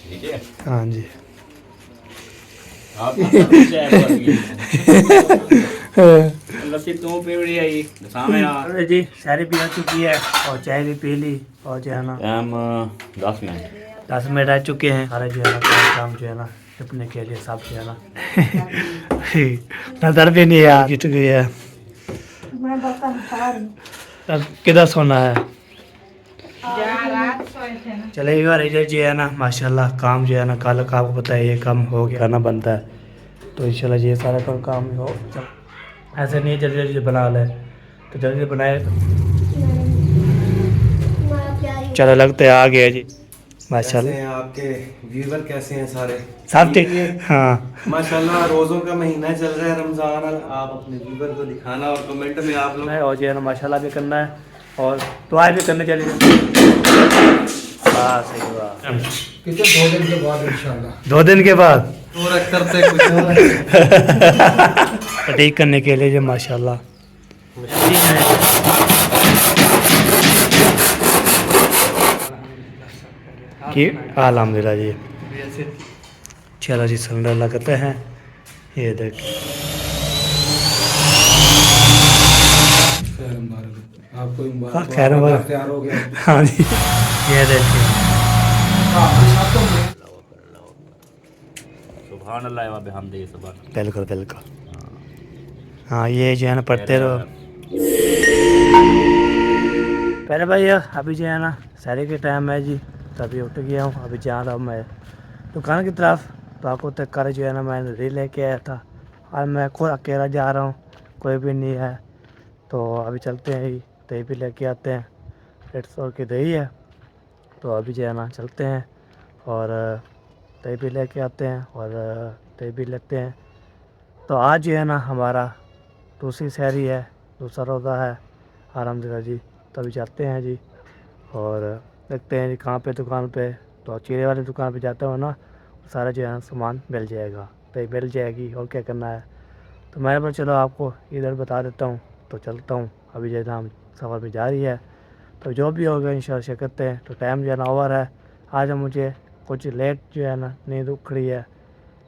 ठीक है। हाँ जी। आप चाय बन गई लस्सी तू पीवड़ी आई सामने आ अरे जी सारी पी चुकी है और चाय भी पी ली और जो है ना टाइम 10 मिनट 10 मिनट रह चुके हैं। सारे जो है ना काम जो है ना टिपने के लिए सब जो है ना नजर भी नहीं आ गिट गई है। अब किधर सोना है? चले यार इधर जो है ना माशाल्लाह काम जो है ना कल का आपको पता है ये काम हो गया ना बनता है तो इंशाल्लाह ये सारा काम हो ऐसे नहीं जल्दी जल्दी बना ले तो जल्दी बनाए तो चलो लगता है आ गया जी कैसे माशाल्लाह। हैं आपके व्यूवर, कैसे हैं सारे? सब ठीक है। हाँ। माशाल्लाह रोज़ों का महीना चल रहा है रमज़ान। आप अपने व्यूवर को दिखाना और कमेंट में आप लोग और जो है ना माशाल्लाह भी करना है और दुआ भी करने चलिए। वाह सही वाह। कितने 2 दिन के बाद इंशाल्लाह 2 दिन के बाद और करते कुछ और ठीक करने के लिए जो माशाल्लाह कि अल्हम्दुलिल्लाह जी। चलो जी सिलेंडर लगाते हैं ये देखिए आपको खैर मुबारक तैयार हो गया। हाँ जी ये देखिए सुभान अल्लाह व बिहम्दिही सुभान बिल्कुल बिल्कुल। हाँ ये जो है ना पढ़ते रहो पहले भाई अभी जो है ना सारे के टाइम है जी तभी उठ गया हूँ अभी जा रहा हूँ मैं दुकान की तरफ तो आपको तक कर जो है ना मैं दही लेके आया था और मैं खुद अकेला जा रहा हूँ कोई भी नहीं है तो अभी चलते हैं ही दही भी लेके आते हैं 150 की दही है तो अभी जो है ना चलते हैं और दही भी लेके आते हैं और दही भी लेते हैं। तो आज जो है ना हमारा दूसरी शहरी है दूसरा रोज़ा है अल्हम्दुलिल्लाह जी तो अभी जाते हैं जी और देखते हैं जी कहाँ पे दुकान पे तो चीरे वाली दुकान पे जाते हो ना सारा जो है ना सामान मिल जाएगा तो मिल जाएगी और क्या करना है तो मैं पर चलो आपको इधर बता देता हूँ तो चलता हूँ अभी जो है ना हम सफ़र में जा रही है तो जो भी होगा इंशाल्लाह करते हैं। तो टाइम जो है ना ओवर है आज मुझे कुछ लेट जो है ना नींद उखड़ी है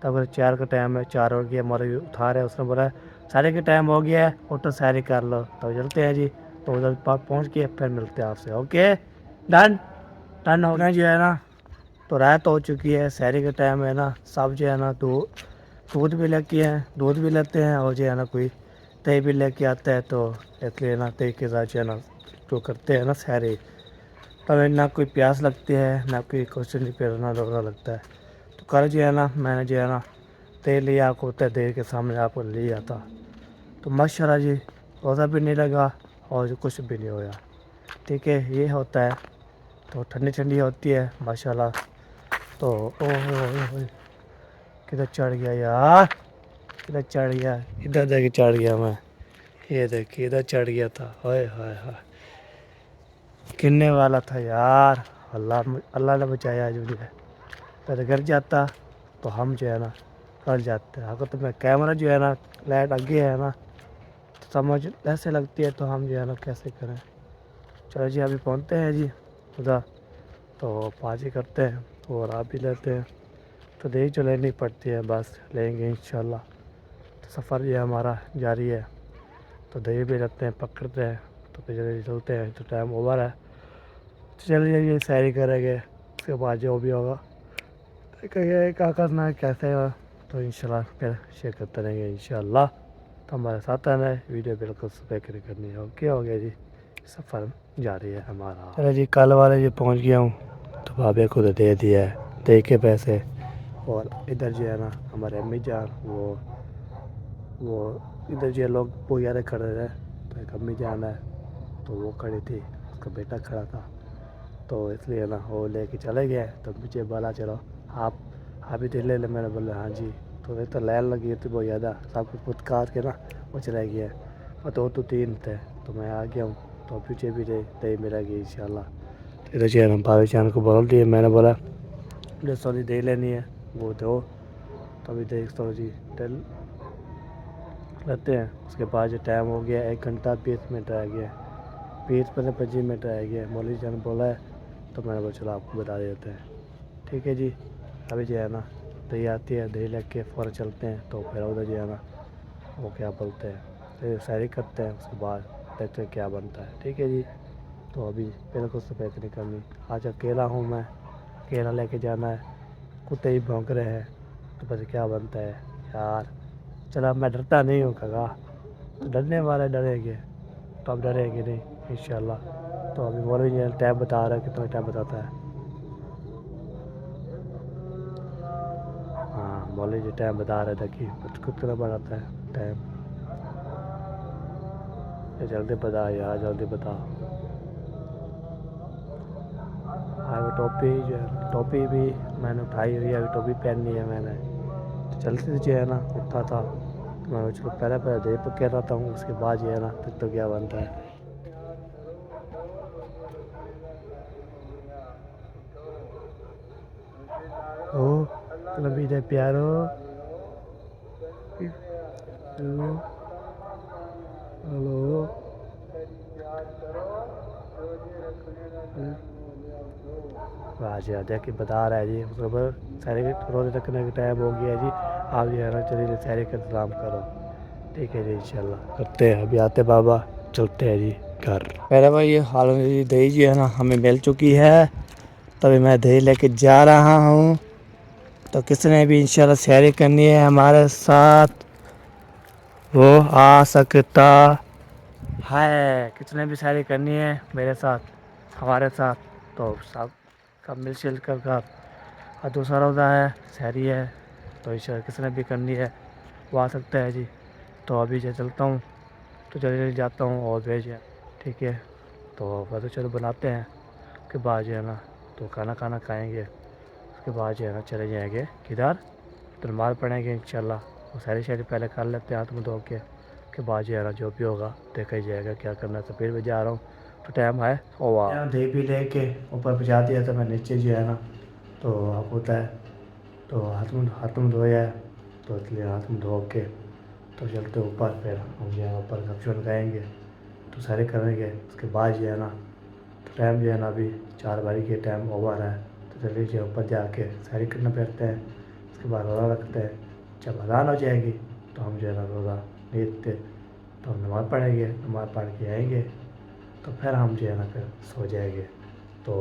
तब 4 का टाइम है 4 हो गया हमारे उठा रहे उसने बोला सारे के टाइम हो गया है उठो सैरी कर लो तो चलते हैं जी तो उधर पहुँच के फिर मिलते हैं आपसे। ओके डन डन हो गया जो है ना तो रात हो चुकी है सैरी का टाइम है ना सब जो है ना दूध भी लेके हैं दूध भी लेते हैं और जो है ना कोई दही भी लेके आता है तो इसलिए ना दही के साथ जो है ना जो करते हैं ना सैरी तो ना कोई प्यास लगती है ना कोई क्वेश्चन नहीं पे ना रोना लगता है तो कल जो है ना मैंने जो है ना तेल लिया आपको होता है देर के सामने आपको लिया था तो माशाल्लाह जी रोज़ा भी नहीं लगा और कुछ भी नहीं होया। ठीक है ये होता है तो ठंडी ठंडी होती है माशाल्लाह तो ओह किधर चढ़ गया यार किधर चढ़ गया इधर देख चढ़ गया मैं ये देखिए इधर चढ़ गया था हाय हाय हाय गिरने वाला था यार अल्लाह अल्लाह ने बचाया आज मुझे तो गिर जाता तो हम जो है ना कर जाते हैं। अगर तो मैं कैमरा जो है ना लाइट आगे है ना तो समझ ऐसे लगती है तो हम जो है ना कैसे करें। चलो जी अभी पहुँचते हैं जी उधर तो पाजी करते हैं और आप भी लेते हैं तो दही जो लेनी पड़ती है बस लेंगे इंशाल्लाह। तो सफ़र ये हमारा जारी है तो दही भी लेते हैं पकड़ते हैं तो फिर जल्दी चलते हैं तो टाइम ओवर है तो चलिए ये सैरी करेंगे उसके बाद जो भी होगा कहिए क्या करना है कैसे है तो इंशाल्लाह फिर शेयर करते रहेंगे इंशाल्लाह। तो हमारे साथ आना है वीडियो बिल्कुल बेकरी करनी है। ओके हो गया जी सफ़र जारी है हमारा। चलो जी कल वाले जी पहुंच गया हूँ तो भाभी को तो दे दिया है दे के पैसे और इधर जो है ना हमारे अम्मी जान वो इधर जो लोग पुजारे खड़े रहे तो एक अम्मी जान है तो वो खड़ी थी उसका बेटा खड़ा था तो इसलिए ना वो लेके चले गए तो मुझे बोला चलो आप ही ले ले मैंने बोला हाँ जी तो एक तो लाइन लगी थी बहुत ज़्यादा सब कुछ खुद काट के ना वो चले गया और 2 तो 3 थे तो मैं आ गया हूँ तो पीछे भी दही मिलेगी इंशाल्लाह। तो इधर जो है ना भाभी जान को बोल दिए मैंने बोला 150 दही लेनी है वो दो तो अभी देख सौ जी लेते हैं। उसके बाद जो टाइम हो गया 1 घंटा 20 मिनट रह गया 20-25 मिनट रह गया मौलवी जान बोला है तो मैंने बोला चलो आपको बता देते हैं। ठीक है जी अभी जो है ना दही आती है, दही लेके फ़ौरन चलते हैं। तो फिर उधर जो है ना वो क्या बोलते हैं, फिर सैरी करते हैं, उसके बाद देखते हैं क्या बनता है। ठीक है जी। तो अभी पहले कुछ सफ़ेद नहीं करनी। आज अकेला हूँ मैं, अकेला लेके जाना है, कुत्ते ही भौंक रहे हैं, तो बस क्या बनता है यार। चला, मैं डरता नहीं हूँ काका, तो डरने वाले डरेंगे, तो अब डरेंगे नहीं इंशाल्लाह। तो अभी मौलवी जी टाइम बता रहा है, कितना टाइम बताता है। हाँ, मौलवी जी टाइम बता रहे थे कि कितना बताता है टाइम। ये जल्दी बता यार, जल्दी बता। हाँ, टोपी जो है, टोपी भी मैंने उठाई हुई है, अभी टोपी पहननी है मैंने। तो चलते जो है ना उठता था, तो मैं चलो पहले पहले दही पक के रहता हूँ, उसके बाद जो है ना तक तो क्या बनता है। ओ लंबी दे प्यारो, हेलो हेलो, वाह जी, देख के बता रहा है जी, मतलब सारे रोज़े रखने का टाइम हो गया जी। आप जो है ना चलिए सारे का इंतज़ाम करो। ठीक है जी, इंशाल्लाह करते हैं। अभी आते बाबा, चलते हैं जी घर। मेरा भाई ये हाल में जी दही जो है ना हमें मिल चुकी है, तभी मैं दही लेके जा रहा हूँ। तो किसने भी इंशाल्लाह सैरी करनी है हमारे साथ, वो आ सकता है। किसने भी सैरी करनी है मेरे साथ, हमारे साथ, तो सब मिल जुल कर और दूसरा रोज़ा है, सैरी है, तो इंशाल्लाह किसने भी करनी है वो आ सकता है जी। तो अभी जो चलता हूँ, तो जल्दी जल्दी जाता हूँ और भेज है। ठीक है, तो वैसे चलो बनाते हैं, उसके बाद जो है ना तो खाना खाएंगे, उसके बाद जो है ना चले जाएंगे किधर, तो नमाज़ पढ़ेंगे इंशाल्लाह। वो सारी शायरी पहले कर लेते हैं हाथ में धो के बाद जो है ना जो भी होगा देखा ही जाएगा क्या करना है। तो फिर भी जा रहा हूँ, तो टाइम है ओवा यहाँ दही भी ले के ऊपर पहुँचा दिया था मैं, नीचे जो है ना तो आप होता है, तो हाथ में धोया है, तो इसलिए हाथ में धो के तो चलते ऊपर। फिर हम जो है ऊपर कप्शन खाएँगे, तो सारे करेंगे। उसके बाद जो है ना तो टाइम जो है ना अभी 4 बजे के टाइम ओवर है, तो चलिए जो ऊपर जाके सारी करना पड़ते हैं। उसके बाद रोज़ा रखते हैं, जब अज़ान हो जाएगी तो हम जो है ना रोज़ा लेते, तो हम नमाज़ पढ़ेंगे, नमाज़ पढ़ के आएंगे, तो फिर हम जो है ना फिर सो जाएंगे। तो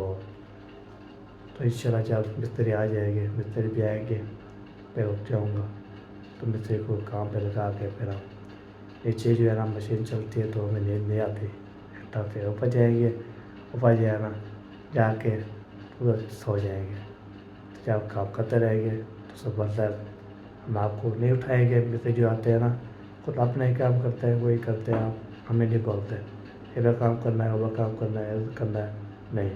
इंशाल्लाह जब मिस्त्री आ जाएंगे, मिस्त्री भी आएंगे, फिर उठ जाऊँगा, तो मिस्त्री को काम पे लगा के फिर हम नीचे जो है ना मशीन चलती है, तो हमें नींद नहीं आती, तो फिर ऊपर जाएंगे, ऊपर जो है ना जाके उधर सो जाएंगे। तो जब काम करते रहेंगे तो सब मतलब हम आपको नहीं उठाएंगे। मिस्त्री जो आते हैं ना खुद अपना ही काम करते हैं, वही करते हैं, आप हमें नहीं बोलते इधर काम करना है, वह काम करना है, करना है, नहीं।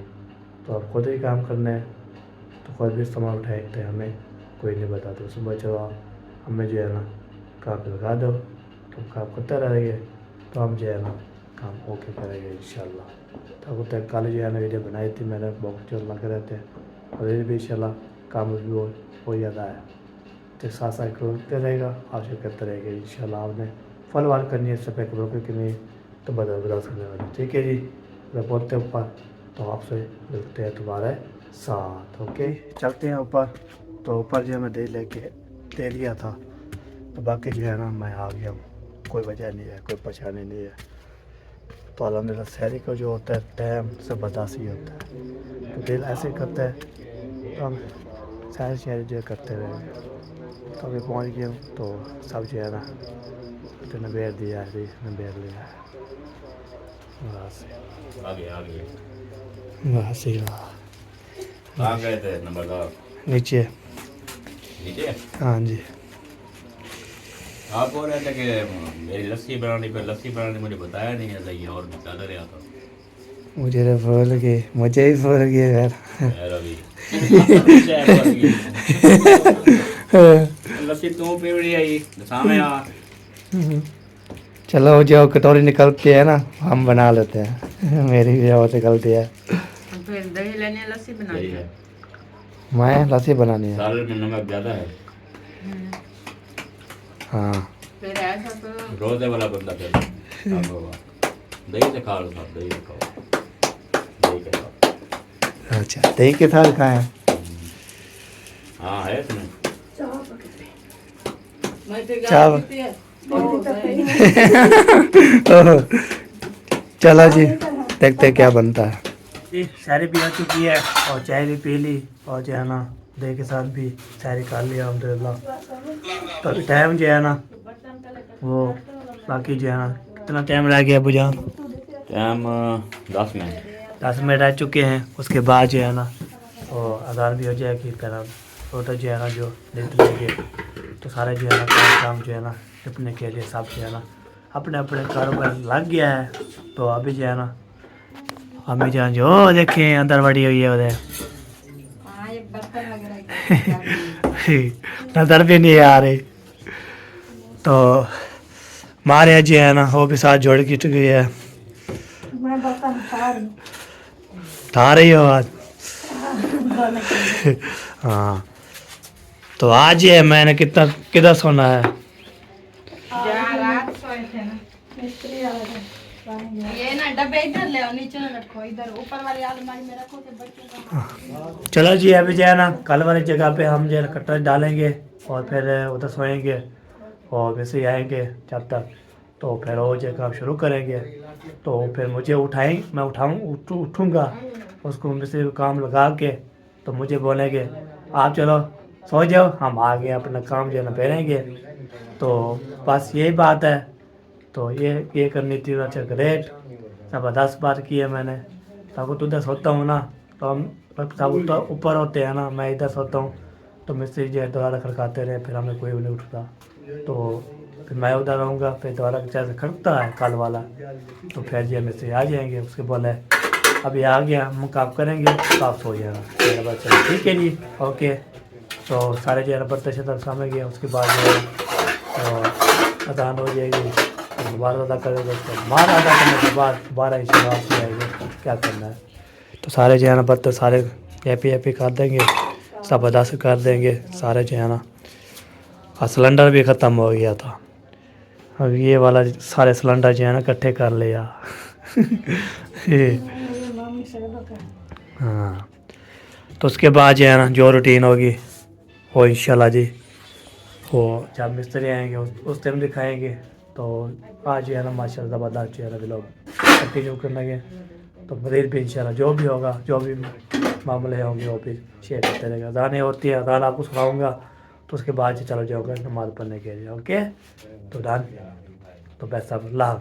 तो आप खुद ही काम करना है, तो खुद भी सामान उठाते हैं, हमें कोई नहीं बताते। सुबह चलो आप हमें जो है ना काम पे लगा दो, तो काम करते रहेंगे, तो हम जो है ना काम ओके करेंगे इंशाल्लाह। तो तक कल जो है ना वीडियो बनाई थी मैंने, बहुत जो लग रहे थे, और ये भी इंशाल्लाह काम भी हो जाता है। तो साथ साथ करते रहेगा, आपसे करते रहेगा इंशाल्लाह। आपने फल वाल करनी है सफ़ेद कपड़ों की नहीं, तो बदल करने वाले। ठीक है जी, जब पहुँचते ऊपर तो आपसे मिलते हैं तुम्हारे साथ। ओके, चलते हैं ऊपर। तो ऊपर जो मैं दे लिया था, तो बाकी जो है ना मैं आ गया हूँ, कोई वजह नहीं है, कोई परेशानी नहीं है। तो अल्हम्दुलिल्लाह शहरी का जो होता है टाइम से बर्दाश्त ही होता है, तो दिल ऐसे करता है, तो हम सारे शहरी जो करते रहेंगे। तो अभी पहुँच गया हूँ, तो सब जो है ना तो नबेड़ दिया है, नबेड़ लिया है, वहाँ से आगे वहाँ से कहाँ गए थे नंबरदार? नीचे। नीचे हाँ जी, आप बोल रहे थे कि मेरी लस्सी बनानी मुझे बताया नहीं है सही, और ज़्यादा रहा था मुझे ही भूल गए यार। यार अभी लस्सी तू पीवड़ी आई सामने आ। चलो जो कटोरी निकलती है ना हम बना लेते हैं। मेरी भी जो निकलती है, फिर दही लेने लस्सी बनानी सही है। है, मैं लस्सी बनानी है। सालन में नमक ज़्यादा है। हाँ, फिर ऐसा तो रोज़े वाला बंदा फिर अब होगा। दही से खा लो साहब, दही से खाओ, दही के साथ। अच्छा दही के साथ खाएं। हाँ है इसमें। मैं तो चाव। गाती है चलो जी, देखते हैं क्या बनता है जी। शायरी भी हो चुकी है और चाय भी पी ली और जो है ना दही के साथ भी शायरी कर लिया अल्हम्दुलिल्लाह। तो अभी टाइम जो है ना वो बाकी जो है ना कितना टाइम रह गया अबू जान? Time 10 minute. 10 मिनट रह चुके हैं। उसके बाद जो है ना वो अजान भी हो जाएगी, फिर हम रोटा जो है ना जो लेते लेंगे। तो सारे जो है ना काम जो है ना निपटने के लिए सब जो है ना अपने अपने कारोबार लग गया है। तो अभी जो है ना हमें जान जो देखें अंदर बड़ी हुई है उधर हाँ ये बर्तन वगैरह नजर भी नहीं आ रही। तो मारे जो है ना वो भी साथ जोड़ की गई है। मैं बर्तन उठा रही हो आज? हाँ। तो आज ये मैंने कितना किधर सोना है? रात सोए थे ना। ये ना डब्बे इधर ले आओ, नीचे ना रखो, इधर ऊपर वाली अलमारी में रखो तो बच्चों का। चलो जी, अभी जो है ना कल वाली जगह पे हम जो है कट्टर डालेंगे और फिर उधर सोएंगे और वैसे ही आएंगे जब तक। तो फिर वो जो काम शुरू करेंगे। तो फिर मुझे मैं उठूँगा उसको वैसे काम लगा के। तो मुझे बोलेंगे आप चलो सो जाओ, हम आगे अपना काम जो है ना करेंगे। तो बस यही बात है। तो ये करनी थी। अच्छा ग्रेट, सब 10 बार की है मैंने। सब तो उधर सोता हूँ ना, तो हम सब ऊपर होते हैं ना, मैं इधर सोता हूँ। तो मिस्त्री जो है दोबारा खड़काते रहे, फिर हमें कोई भी नहीं उठता। तो फिर मैं उधर रहूँगा, फिर दोबारा जैसे खड़कता है कल वाला तो फिर जो मिस्त्री आ जाएंगे। उसके बोले अभी आ गया, हम काम करेंगे तो आप सो जाना। मेरा बात चलो ठीक है जी, ओके। तो सारे जो है बर्तन शर्तन सामने गए। उसके बाद जो है तो अजान हो जाएगी, दोबारा अदा करेंगे। उसको बारह अदा करने के बाद 12 ही शुरुआत हो जाएगी, क्या करना है। तो सारे जो है ना बर्तन सारे हैप्पी कर देंगे, सब अदा से कर देंगे सारे जो है ना। और सिलेंडर भी ख़त्म हो गया था। अब ये वाला सारे सिलेंडर जो है ना इकट्ठे कर लिया। हाँ। तो उसके बाद जो है ना जो रूटीन होगी वो इंशाल्लाह जी वो जब मिस्त्री आएंगे उस टाइम दिखाएंगे। तो आज जो है ना माशाल्लाह ज़बरदस्त जो है ना लोग कंटिन्यू करने लगे। तो मज़ीद भी इंशाल्लाह जो भी होगा, जो भी मामले होंगे वो भी शेयर करते रहेगा। अज़ानें होती है, अज़ान आपको सुनाऊँगा तो उसके बाद से चलो जाओगे नमाज़ पढ़ने के लिए, ओके। तो डन। तो बस अब अल्लाह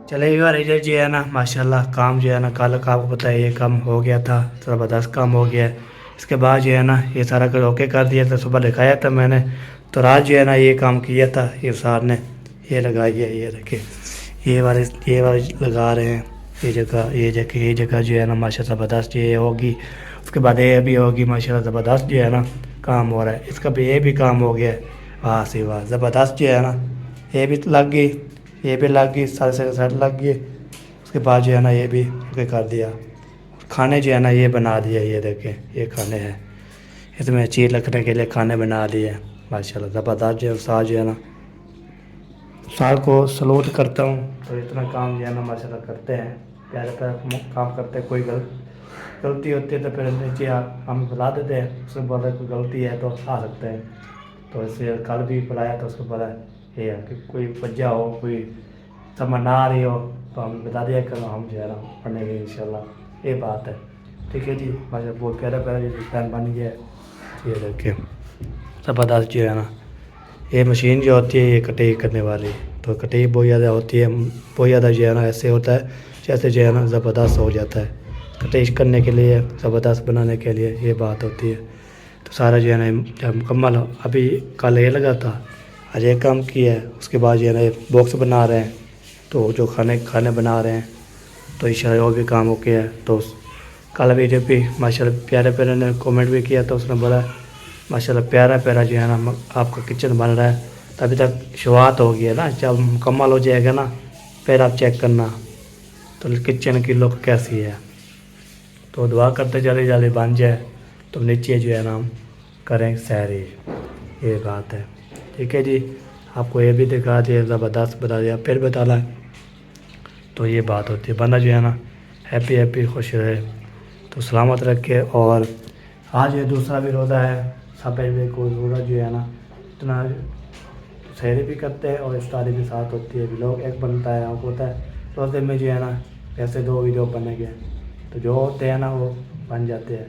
चले यार इधर जो है ना माशाल्लाह काम जो है ना कल का आपको पता है ये काम हो गया था, ज़बरदस्त काम हो गया है। इसके बाद जो है ना ये सारा कर ओके कर दिया था, सुबह दिखाया था मैंने। तो रात जो है ना ये काम किया था ये सार ने, ये लगाई है, ये देखिए ये वाले लगा रहे हैं। ये जगह जो है ना माशाल्लाह ज़बरदस्त ये होगी। उसके बाद ये भी होगी माशाल्लाह ज़बरदस्त जो है ना काम हो रहा है। इसका भी ये भी काम हो गया है, वाह से वाह ज़बरदस्त जो है ना। ये भी लग गई, ये भी लग गई, सारे से साइड लग गई। उसके बाद जो है ना ये भी ओके कर दिया। खाने जो है ना ये बना दिया, ये देखें ये खाने हैं, इसमें चीज़ रखने के लिए खाने बना दिए माशाल्लाह ज़बरदस्त। जो साथ जो है ना सार को सलूट करता हूँ। तो इतना काम जो है ना माशाल्लाह करते हैं, प्यारे प्यारे काम करते हैं। कोई गलती होती है तो फिर नीचे हम बुला देते हैं, उससे बोला कोई गलती है तो आ सकते हैं। तो इसलिए कल भी बुलाया तो उसको बोला ये है कि कोई वजह हो, कोई समझ ना आ रही हो तो हम बता दिया करो, हम जो है ना पढ़ेंगे इंशाल्लाह, ये बात है। ठीक है जी, माशा बहुत प्यारा प्यारा ये प्लान बन गया है। ये देखिए ज़बरदस्त जो है ना ये मशीन जो होती है ये कटाई करने वाली, तो कटाई बहुत ज़्यादा होती है, बहुत ज़्यादा जो है ना ऐसे होता है जैसे जो है ना ज़बरदस्त हो जाता है। कटाई करने के लिए ज़बरदस्त बनाने के लिए ये बात होती है। तो सारा जो है ना जब मुकम्मल अभी कल ये लगा था, आज एक काम किया है। उसके बाद जो है ना ये बॉक्स बना रहे हैं, तो जो खाने बना रहे हैं, तो इंशाल्लाह वो भी काम हो गया है। तो कल वीडियो भी माशाल्लाह प्यारे प्यारे ने कमेंट भी किया, तो उसने बोला माशाल्लाह प्यारा प्यारा जो है ना आपका किचन बन रहा है। तो अभी तक शुरुआत हो गई है ना, जब मुकम्मल हो जाएगा ना फिर आप चेक करना तो किचन की लुक कैसी है। तो दुआ करते जल्दी जल्दी बन जाए, तो नीचे जो है ना हम करें सहरी, ये बात है। ठीक है जी, आपको ये भी दिखा दिया, ज़बरदस्त बता दिया, फिर बताना। तो ये बात होती है, बंदा जो है ना हैप्पी खुश रहे, तो सलामत रखे। और आज ये दूसरा भी रोज़ा है, सब को रोज़ा जो है ना इतना सहरी भी करते हैं और इफ्तारी भी साथ होती है। लोग एक बनता है, आपको होता है रोज़े में जो है ना ऐसे 2 वीडियो बनेंगे, तो जो होते हैं ना वो बन जाते हैं।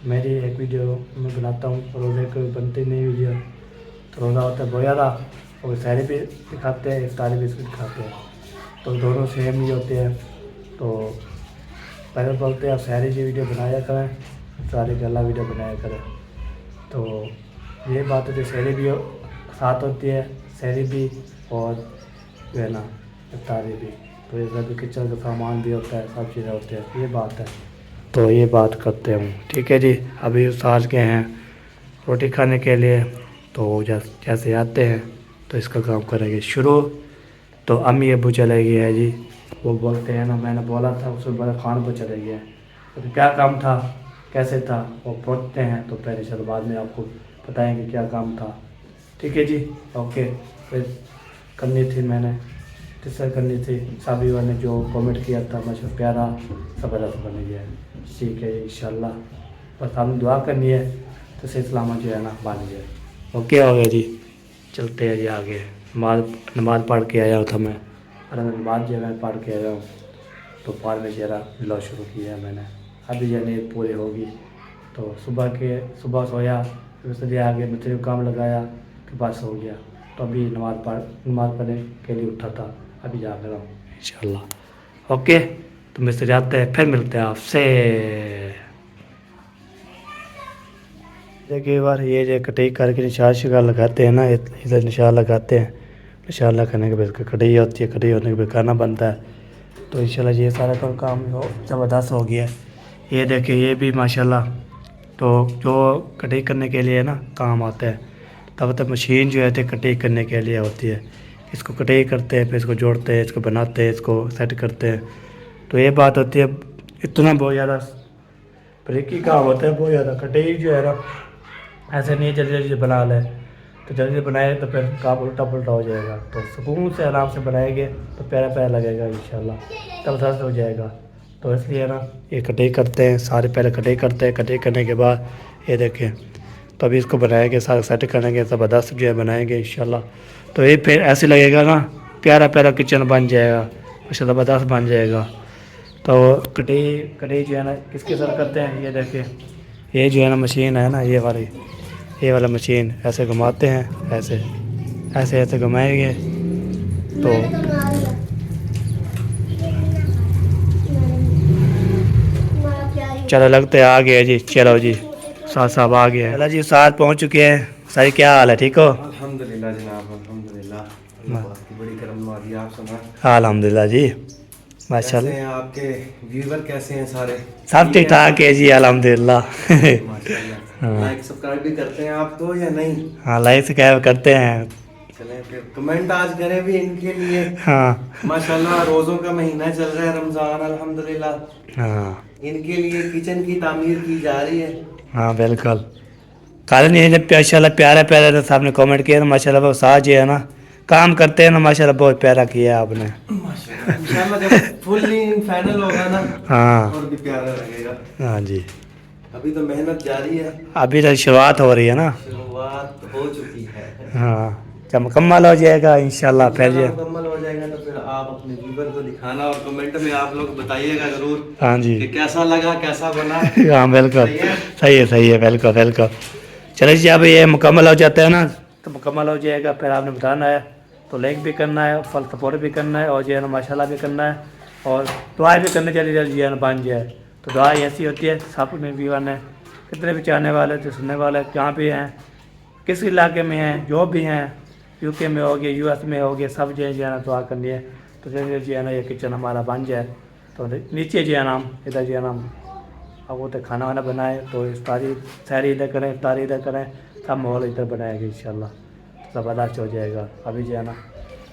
मेरी एक वीडियो मैं बनाता हूँ, रोज़े को बनती नहीं वीडियो, तो रोज़ा होता है बहुत ज़्यादा, और सहरी भी दिखाते हैं, इफ्तारी भी दिखाते हैं, तो दोनों सेम ही होते हैं। तो पहले बोलते हैं आप सहरी की वीडियो बनाया करें, इफ्तारी की अल्लाह वीडियो बनाया करें। तो ये बात है, जो सहरी भी साथ होती है, सहरी भी और जो है ना इफ्तारी भी, तो ये सब किचन का सामान भी होता है, सब चीज़ें होती है, ये बात है। तो ये बात करते हूँ। ठीक है जी, अभी साज के हैं रोटी खाने के लिए, तो जैसे आते हैं तो इसका काम करेंगे शुरू। तो अम्मी अबू चले गए हैं जी, वो बोलते हैं ना मैंने बोला था उससे बड़ा खान पर चले गए। तो क्या काम था, कैसे था, वो पहुँचते हैं तो पहले चलो बाद में आपको बताएंगे क्या काम था। ठीक है जी, ओके। फिर करनी थी मैंने तीसरा करनी थी, साबी वाले जो कमेंट किया था माशा प्यारा ज़बरदस्त बन गया है। ठीक है इंशाल्लाह, बस हम दुआ करनी है तो सही सलामत जो है ना बन गया। ओके हो गया जी, चलते हैं जी आगे। नमाज़ पढ़ के आया था मैं, और नमाज जो मैं पढ़ के आया हूँ, तो पार में जरा मिला शुरू किया मैंने, अभी जो नींद पूरी होगी। तो सुबह सोया, फिर उसके आगे मिस्त्री को काम लगाया, के बाद सो गया। तो अभी नमाज पढ़ने के लिए उठा था, अभी जा कर रहा हूँ इंशाल्लाह। ओके, तो मिस्त्री जाते हैं, फिर मिलते हैं आपसे। देखिए बार ये जो कटाई करके निशान शिकार लगाते हैं ना, इधर निशान लगाते हैं, निशान लगाने के बाद कटाई होती है, कटाई होने के बाद खाना बनता है। तो इंशाल्लाह ये सारा काम ज़बरदस्त हो गया है। ये देखिए ये भी माशाल्लाह, तो जो कटाई करने के लिए ना काम आता है, तब तक मशीन जो है तो कटाई करने के लिए होती है। इसको कटाई करते हैं, फिर इसको जोड़ते हैं, इसको बनाते हैं, इसको सेट करते हैं। तो ये बात होती है, इतना बहुत ज़्यादा बारीकी काम होता है, बहुत ज़्यादा। कटाई जो है ना ऐसे नहीं जल्दी जल्दी बना ले, तो जल्दी बनाए तो फिर काम उल्टा पुल्टा हो जाएगा। तो सुकून से आराम से बनाएंगे तो प्यारा प्यारा लगेगा इंशाल्लाह, तब दर्द हो जाएगा। तो इसलिए ना ये कटाई करते हैं, सारे पहले कटाई करते हैं, कटाई करने के बाद ये देखें, तो अभी इसको बनाएंगे, सारा सेट करेंगे, ज़बरदस्त जो है बनाएंगे इंशाल्लाह। तो ये फिर ऐसे लगेगा ना प्यारा प्यारा किचन बन जाएगा, अच्छा ज़बरदस्त बन जाएगा। तो कटाई जो है ना किसके साथ करते हैं, ये देखिए ये जो है ना मशीन है ना, ये वाला मशीन ऐसे घुमाते हैं, ऐसे घुमाएंगे तो चलो लगते आ गए जी। चलो जी उस्ताद साहब आ गए। चलो जी उस्ताद पहुँच चुके हैं। सारी क्या हाल है, ठीक हो? अल्हम्दुलिल्लाह जनाब, अल्हम्दुलिल्लाह। अल्लाह पाक की बड़ी करम नवाज़ी। आप सुना, अल्हम्दुलिल्लाह जी कैसे माशाल्लाह। हैं आपके व्यूवर, कैसे हैं सारे? सब ठीक ठाक है जी अल्हम्दुलिल्लाह। माशाल्लाह। लाइक सब्सक्राइब भी करते हैं आपको या नहीं? हाँ लाइक सब्सक्राइब करते हैं। चलें फिर कमेंट आज करें भी इनके लिए। हाँ माशाल्लाह रोज़ों का महीना चल रहा है रमज़ान, अल्हम्दुलिल्लाह। हाँ इनके लिए किचन की तामीर की जा रही है। हाँ बिल्कुल। कारण ये जब माशाल्लाह प्यारा प्यारा तो साहब ने कमेंट किया ना, माशाल्लाह वो साज है ना, काम करते हैं ना, माशाल्लाह बहुत प्यारा किया आपने। माशाल्लाह इंशाल्लाह जब फुल्ली फाइनल होगा ना हाँ और भी प्यारा लगेगा। हाँ जी। अभी तो मेहनत जारी है, अभी तो शुरुआत हो रही है ना। शुरुआत हो चुकी है। हाँ जब मुकम्मल हो जाएगा इंशाल्लाह फिर इंशाल्लाह ये। मुकम्मल हो जाएगा तो फिर आप अपने व्यूवर को दिखाना और कमेंट में आप लोग बताइएगा जरूर हाँ जी कि कैसा लगा, कैसा बना। हाँ बिल्कुल सही है? सही है बिल्कुल बिल्कुल। चलिए जी अब ये मुकम्मल हो जाता है ना, तो मुकम्मल हो जाएगा फिर आपने बताना है, तो लाइक भी करना है, फल सपोर्ट भी करना है, और जो है ना माशाल्लाह भी करना है, और दुआ भी करनी चाहिए जल्दी जो है ना बन जाए। तो दुआ ऐसी होती है सब में व्यूवर ने, कितने भी चाहने वाले जो सुनने वाले जहाँ भी हैं, किस इलाके में हैं, जो भी हैं, यूके में हो गए, यूएस में हो गए, सब जो है ना दुआ करनी है। तो जल्दी जो है ना ये किचन हमारा बन जाए, तो नीचे जो है ना हम इधर जो है ना अब वो तो खाना वाना बनाए, तो इफ्तारी सैरी इधर करें, इफ्तारी इधर करें, सब माहौल इधर बनाएगा इंशाल्लाह, ज़बरदस्त हो जाएगा। अभी जो है ना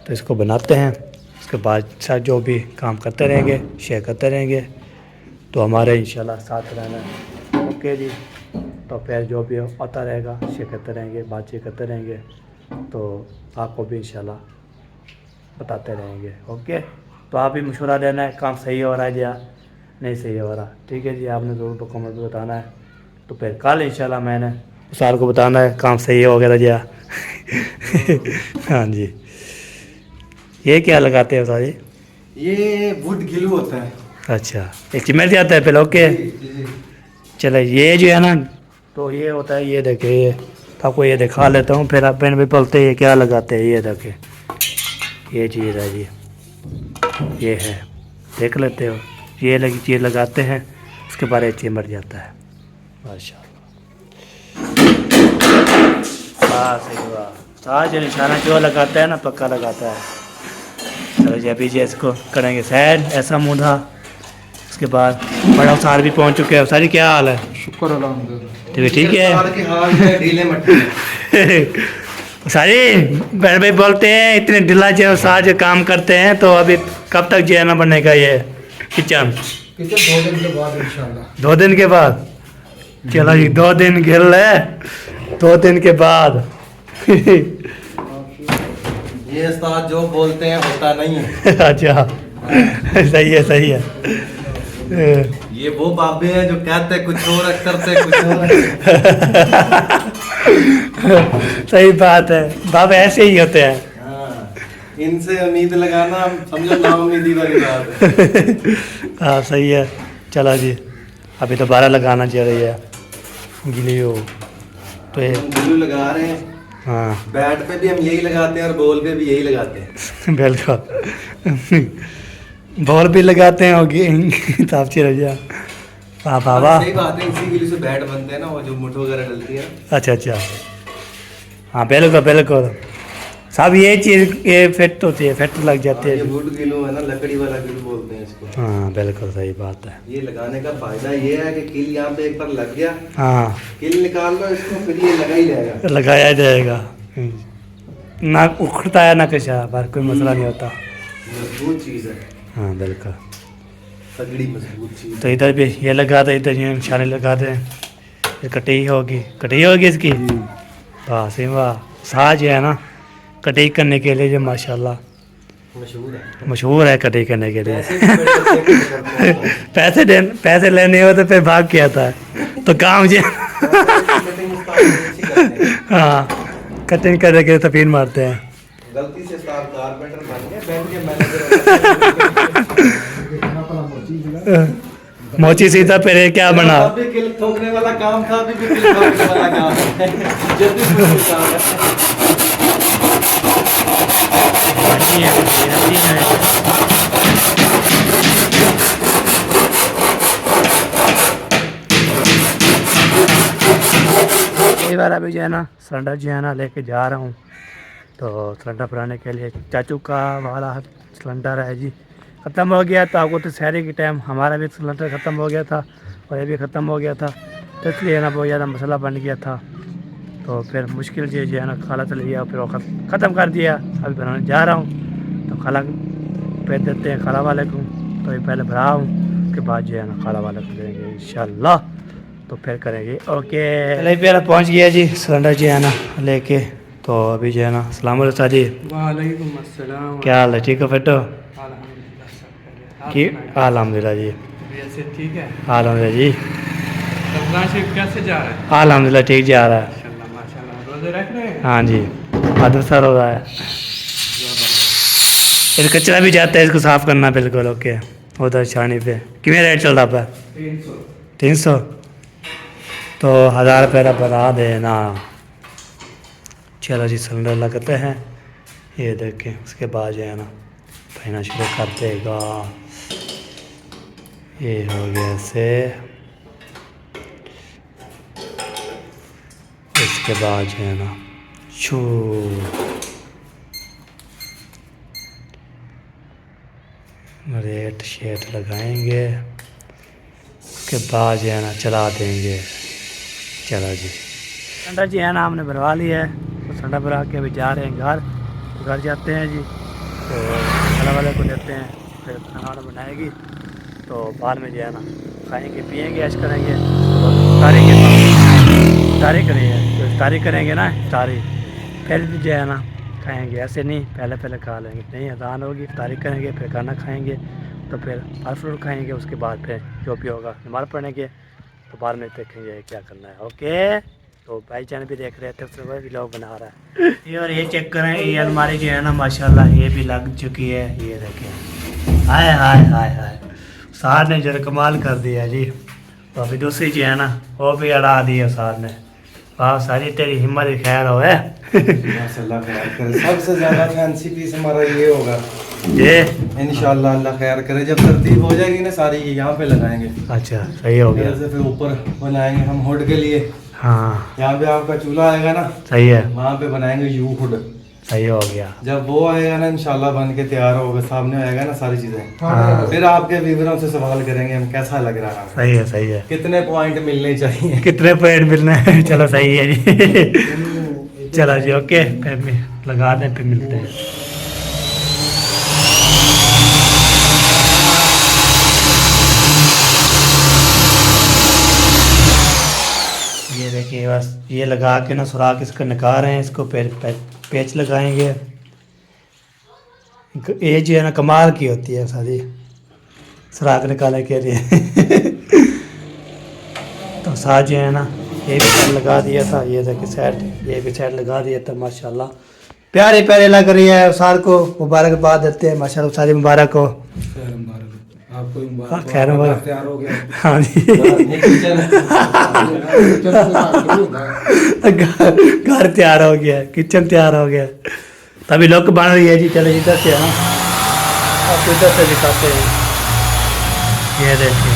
तो इसको बनाते हैं, उसके बाद साथ जो भी काम करते रहेंगे, शेयर करते रहेंगे, तो हमारे इंशाल्लाह साथ रहना। ओके जी, तो फिर जो भी आता रहेगा शेयर करते रहेंगे, बातचीत करते रहेंगे, तो आपको भी इंशाल्लाह बताते रहेंगे। ओके, तो आप भी मशवरा देना है काम सही हो रहा है या नहीं सही हो रहा, ठीक है जी, आपने ज़रूर कमेंट में बताना है। तो फिर कल इंशाल्लाह मैंने सार को बताना है काम सही हो गया या हाँ जी। ये क्या लगाते हैं सारी? ये वुड गिलू होता है। अच्छा एक चिमट जाता है पहले। ओके चले, ये जो है ना तो ये होता है, ये देखे, ये आपको ये दिखा लेता हूँ, फिर आप भी बोलते ये क्या लगाते हैं। ये देखे ये चीज़ है जी, ये है, देख लेते हो, ये लगी चीज़ लगाते हैं, उसके बाद ये चिमट जाता है। माशाल्लाह सही वाह, साज निशाना जो लगाता है ना पक्का लगाता है। चलो जी अभी जी इसको करेंगे सैड, ऐसा मूधा। उसके बाद बड़ा सार भी पहुंच चुके हैं। सारी क्या हाल है? शुक्र अल्हम्दुलिल्लाह। ठीक है साल के हाल में ढीले मट्टे। सारी बड़े भाई बोलते हैं इतने ढीला जो साज काम करते हैं, तो अभी कब तक जो है ना बनेगा ये किचन? किचन 2 दिन के बाद इंशाल्लाह। 2 दिन के बाद? चलो जी 2 दिन गिर है, 2 दिन के बाद। ये उस्ताद जो बोलते हैं होता नहीं है। अच्छा सही है। ये वो बाबे हैं जो कहते हैं कुछ और करते कुछ और। सही बात है, बाबा ऐसे ही होते हैं। हाँ, इनसे उम्मीद लगाना समझो नाउम्मीदी वाली बात है। हाँ सही है। चलो जी अभी तो 12 लगाना चाह रही है गिली हो, तो ये गिलू लगा रहे हैं। हाँ बैट पे भी हम यही लगाते हैं और बॉल पे भी यही लगाते हैं। बिल्कुल बॉल भी लगाते हैं होगी ताप चिरजा। वाह वाह वाह। सही बात है, इसी गिलू से बैट बनते हैं ना, वो जो मुठ वगैरह डलती है। अच्छा हाँ बिल्कुल सब ये चीज़ ये फिट होती है, फिट लग जाती ये है। वुड गिलू है ना, लकड़ी वाला गिलू बोलते हैं इसको। हाँ बिल्कुल सही बात है। ये लगाने का फायदा ये है कि किल यहाँ पे एक बार लग गया, हाँ किल निकाल लो इसको, फिर ये लगा ही जाएगा। लगाया जाएगा, ना उखड़ता है ना कशा, पर कोई मसला नहीं होता। मजबूत चीज़ है, हाँ बिल्कुल। तगड़ी मजबूत चीज़। तो इधर भी ये लगा दे, इधर ये निशाने लगा दे, ये कटाई होगी इसकी। वाह सही वाह, साज है ना कटाई करने के लिए जो माशाल्लाह मशहूर है कटाई करने के लिए। पैसे लेने हो तो फिर भाग के आता है, तो काम जो हाँ कटिंग करने के लिए तफीन मारते हैं। गलती से स्टार कारपेंटर बन गए, बैंक के मैनेजर। मोची सीता फिर क्या बना? अभी किल ठोकने वाला काम था, अभी भी किल ठोकने वाला काम है। जल्दी मुश्किल काम है। पहली बार अभी जो है ना सिलेंडर जो है ना लेके जा रहा हूँ। तो सिलेंडर भराने के लिए चाचू का वाला सिलेंडर है जी, ख़त्म हो गया। तो आपको तो शहरी के टाइम हमारा भी सिलेंडर ख़त्म हो गया था और ये भी ख़त्म हो गया था, तो इसलिए ना बहुत ज़्यादा मसला बन गया था। तो फिर मुश्किल जो है ना खाला से लिया, फिर वक्त ख़त्म कर दिया। अभी बनाने जा रहा हूँ, तो खाला पे देते हैं खाला वाले को। तो ये पहले भराऊँ, उसके बाद जो है ना खाला वाले को देंगे इंशाल्लाह, तो फिर करेंगे। ओके चलिए फिर पहुँच गया जी सिलेंडर जो है ना लेके। तो अभी जो है ना अस्सलाम वालेकुम जी। वालेकुम अस्सलाम। क्या हाल है, ठीक हो बेटो? अल्हम्दुलिल्लाह सब बढ़िया। कि अल्हम्दुलिल्लाह जी, वैसे ठीक है। अल्हम्दुलिल्लाह जी, रमज़ान शरीफ कैसे जा रहा है? अल्हम्दुलिल्लाह ठीक जा रहा है। माशाल्लाह माशाल्लाह। रोज़े रख रहे हैं? हाँ जी, मदरसा हो रहा है। फिर कचरा भी जाता है, इसको साफ़ करना बिल्कुल। ओके उधर छानी पे कितने रेट चल रहा है? 300। 300। तो 1000 रुपये बना देना। चलो जी सिलेंडर लगाते हैं, ये देखें। उसके बाद जो है ना पहना शुरू कर देगा। ये हो गया से, इसके बाद जो है ना छू रेट शेट लगाएंगे, उसके बाद जो है ना चला देंगे। चलो जी सिलेंडर जी है ना हमने भरवा लिया है। तो सिलेंडर भरा के अभी जा रहे हैं घर। घर जाते हैं जी, तो खाना वाले को देते हैं, फिर खाना वाना बनाएगी। तो बाद में जो है ना खाएंगे पिएंगे ऐश करेंगे। तो इफ्तारी करेंगे, तो इफ्तारी करेंगे ना इफ्तारी, फिर भी जो है ना खाएंगे। ऐसे नहीं पहले खा लेंगे, नहीं अज़ान होगी इफ्तारी करेंगे, फिर खाना खाएंगे, तो फिर फल फ्रूट खाएंगे। उसके बाद फिर जो भी होगा नमाज़ पढ़ेंगे, तो बाद में देखेंगे क्या करना है। ओके तो भाई जान भी देख रहे थे, उससे भी लोग बना रहा है ये। और ये चेक करें, ये अलमारी जो है ना माशाल्लाह ये भी लग चुकी है। ये देखें, हाय हाय हाय हाय, सार ने जरा कमाल कर दिया जी। तो अभी दूसरी जो है ना वो भी अड़ा दी है सार ने। वाह सारी तेरी हिम्मत खैर हो है। माशाल्लाह खैर करे। सबसे ज्यादा फैंसी पीस हमारा ये होगा ये इंशाल्लाह, अल्लाह खैर करे। जब तरतीब हो जाएगी ना सारी, ये यहाँ पे लगाएंगे। अच्छा सही हो गया। फिर फिर ऊपर बनाएंगे हम हुड के लिए। हाँ यहाँ पे आपका चूल्हा आएगा ना, सही है, वहाँ पे बनाएंगे यू हुड। सही हो गया। जब वो आएगा ना इंशाल्लाह बन के तैयार होगा, सामने आएगा ना सारी चीजें, हाँ फिर आपके व्यूअरों से सवाल करेंगे हम कैसा लग रहा है, सही है, सही है। कितने पॉइंट मिलने चाहिए। कितने पॉइंट मिलना है? चलो सही है जी। चलो जी ओके, फिर लगा दें, फिर मिलते हैं। ये देखिए बस ये लगा के ना सुराख इसका निकाल रहे हैं, इसको पेच लगाएंगे। ये जो है ना कमाल की होती है सारी सुराख निकालने के लिए। तो साथ जो है ना ये भी साइड लगा दिया था, ये देखिए साइड, ये भी साइड लगा दिया था। माशाल्लाह प्यारे प्यारे लग रही है। सार को मुबारकबाद देते हैं, माशाल्लाह सारी मुबारक हो। आपको हाँ, खैर मुबारक। तैयार हो गया। हाँ जी। घर तैयार हो गया, किचन तैयार हो गया, तभी लोग बन रही है जी। चले इधर से हाँ, आप इधर से दिखाते हैं। ये देखिए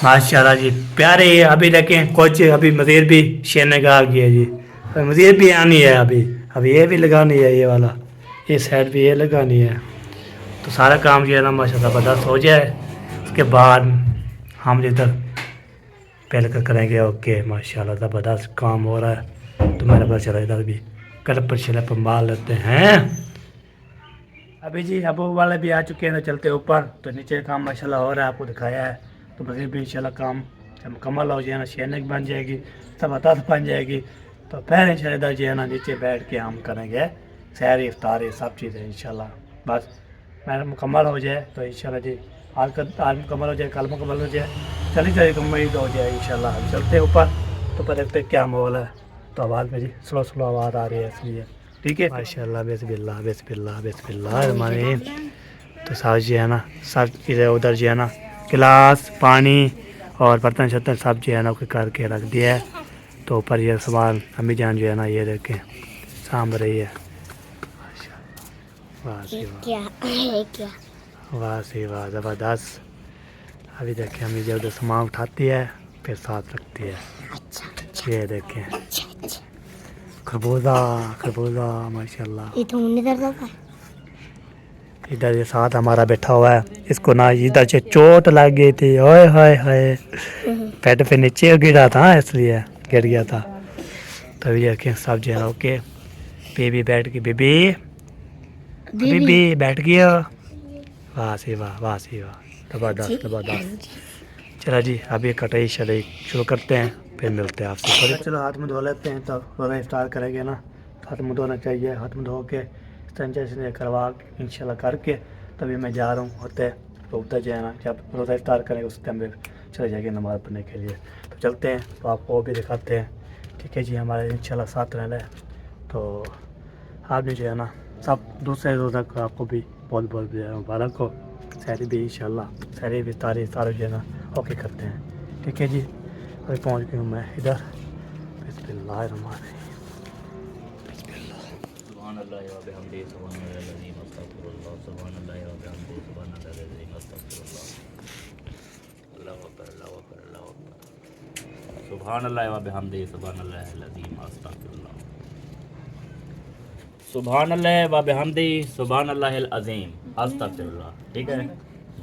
माशाल्लाह जी प्यारे। अभी देखें कुछ अभी मज़ीद भी शेरने का आ गया जी, मज़ीद भी आनी है अभी ये भी लगानी है, ये वाला ये साइड भी ये लगानी है। तो सारा काम जो है ना माशाल्लाह ज़बरदस्त हो जाए, उसके बाद हम इधर पहले कर करेंगे। ओके माशाल्लाह ज़बरदस्त काम हो रहा है। तो मेरे पास चला इधर भी कल पर शिला पर मार लेते हैं। अभी जी अबू वाले भी आ चुके हैं, तो चलते ऊपर। तो नीचे काम माशाल्लाह हो रहा है, आपको दिखाया है। तो मज़ीद भी इंशाल्लाह काम जब मुकम्मल हो जाए ना, शेरनेक बन जाएगी, ज़बरदस्त बन जाएगी। तो फिर इंशाल्लाह जो है ना नीचे बैठ के हम करेंगे सैरी इफ्तारी सब चीज़ें इंशाल्लाह। बस मेरा मुकम्मल हो जाए तो इंशाल्लाह जी आज मुकम्मल हो जाए, कल मुकम्मल हो जाए, चली उम्मीद हो जाए इंशाल्लाह। हम चलते हैं ऊपर, तो पर देखते क्या माहौल है। तो आवाज़ में जी स्लो स्लो आवाज़ आ रही है इसलिए, ठीक है। माशाल्लाह बिस्मिल्लाह बिस्मिल्लाह बिस्मिल्लाह रहमानिर्रहीम। तो साहब जी है ना सब इधर उधर जो है ना गिलास पानी और बर्तन शर्तन सब जो है ना करके रख दिया है। तो ऊपर ये सामान अम्मी जान जो है ना ये देखें साम रही है। वाह सी वाह सी वाह ज़बरदस्त। अभी देखें अम्मी जो उधर सामान उठाती है फिर साथ रखती है। ये देखें खरबूजा खरबूजा माशाल्लाह। ये तो मुन्ने दर्द होता है। इधर ये साथ हमारा बैठा हुआ है, इसको ना इधर से चोट लग गई थी, ओए हाय हाय पेट पे नीचे गिरा था इसलिए गिर गया था। तो ये देखें सब जो है ओके। बेबी बैठ गई, बेबी बेबी बैठ गया। वाह सी वाह, वाह सी वाह, जबरदस्त जबरदस्त। चलो जी अभी कटाई शटाई शुरू करते हैं, फिर मिलते हैं आपसे। चलो हाथ में धो लेते हैं, तब रोज़ा इफ्तार करेंगे ना। हाथ में धोना चाहिए, हाथ में धो के संचय से करवा इंशाल्लाह करके तभी मैं जा रहा हूँ होते तो उधर जो है ना, जब रोज़ा इफ्तार करेंगे उस टाइम में चले जाएंगे नमाज़ पढ़ने के लिए। तो चलते हैं, तो आपको वो भी दिखाते हैं। ठीक है जी, हमारे इंशाल्लाह साथ रहना है। तो आपने जो है ना सब दूसरे रोज़ा को आपको भी बहुत बहुत मुबारक हो। सहरी भी इंशाल्लाह, सहरी भी तारी सारे जो है ना ओके करते हैं। ठीक है जी, अभी पहुँच गया हूँ मैं इधर। बिस्मिल्लाहिर्रहमानिर्रहीम। सुभानअल्लाह व बिहम्दिही सुभानअल्लाहिल अज़ीम अस्तगफिरुल्लाह सुभानअल्लाह व बिहम्दिही सुभानअल्लाहिल अज़ीम अस्तगफिरुल्लाह अल्लाहु अकबर अल्लाहु अकबर अल्लाहु अकबर सुभानअल्लाह व बिहम्दिही सुभानअल्लाहिल अज़ीम अस्तगफिरुल्लाह सुभानअल्लाह व बिहम्दिही सुभानअल्लाहिल अज़ीम अस्तगफिरुल्लाह। ठीक है,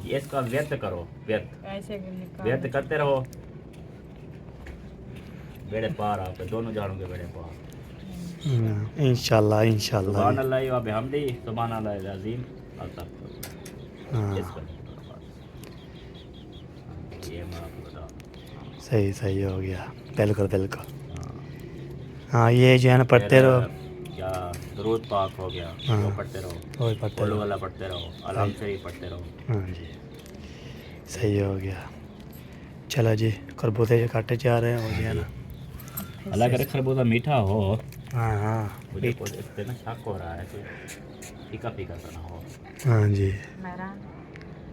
ये इसका व्यर्थ करो, व्यर्थ करते रहो। बेड़े पार आपके दोनों जानों के बेड़े पार। इंशाल्लाह इंशाल्लाह। सुभानअल्लाह व बिहम्दिही सुभानअल्लाहिल अज़ीम अस्तगफिरुल्लाह। इसका ये मैं आपको बता। सही सही हो गया, बिल्कुल बिल्कुल। हाँ ये जो है ना पढ़ते रहो। क्या दरूद पाक हो गया, वो पढ़ते रहो, वही पढ़ते कुल रहो। वाला पढ़ते रहो, आराम से ही पढ़ते रहो। हाँ जी सही हो गया। चलो जी खरबूजे काटे जा रहे हैं, और जो है ना अल्लाह करे खरबूजा मीठा हो। हाँ हाँ मुझे कुछ इससे ना शक हो रहा है कि फीका फीका सा ना हो। हाँ जी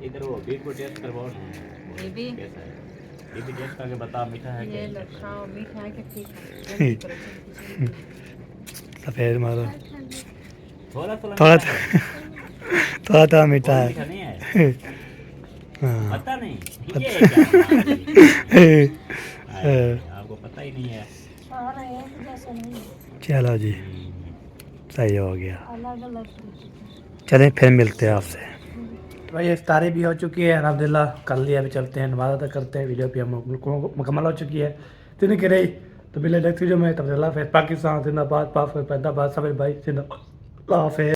इधर वो बीट को टेस्ट करवाओ ना, ये भी कैसा है, ये भी टेस्ट करके बता मीठा है ये क्या। लो खाओ, मीठा है कि फीका। सफ़ेद मारो, थोड़ा थोड़ा थोड़ा थोड़ा मीठा है। मीठा नहीं है, हाँ पता नहीं ये क्या है? आपको पता ही नहीं है। और एक जैसे नहीं, चलो जी सही हो गया। अलग अलग। चलें फिर मिलते हैं आपसे। भाई इफ्तारी भी हो चुकी है अल्हम्दुलिल्लाह, कर लिया। अभी चलते हैं नमाज़ अदा करते हैं। वीडियो भी हम मुकम्मल हो चुकी है, दिन की रही। तो मिले नेक्स्ट वीडियो में, तब अल्लाह हाफ़िज़। पाकिस्तान जिंदाबाद, पाक फैदाबाद, सब भाई जिंदाबाद, अल्लाह हाफ़िज़।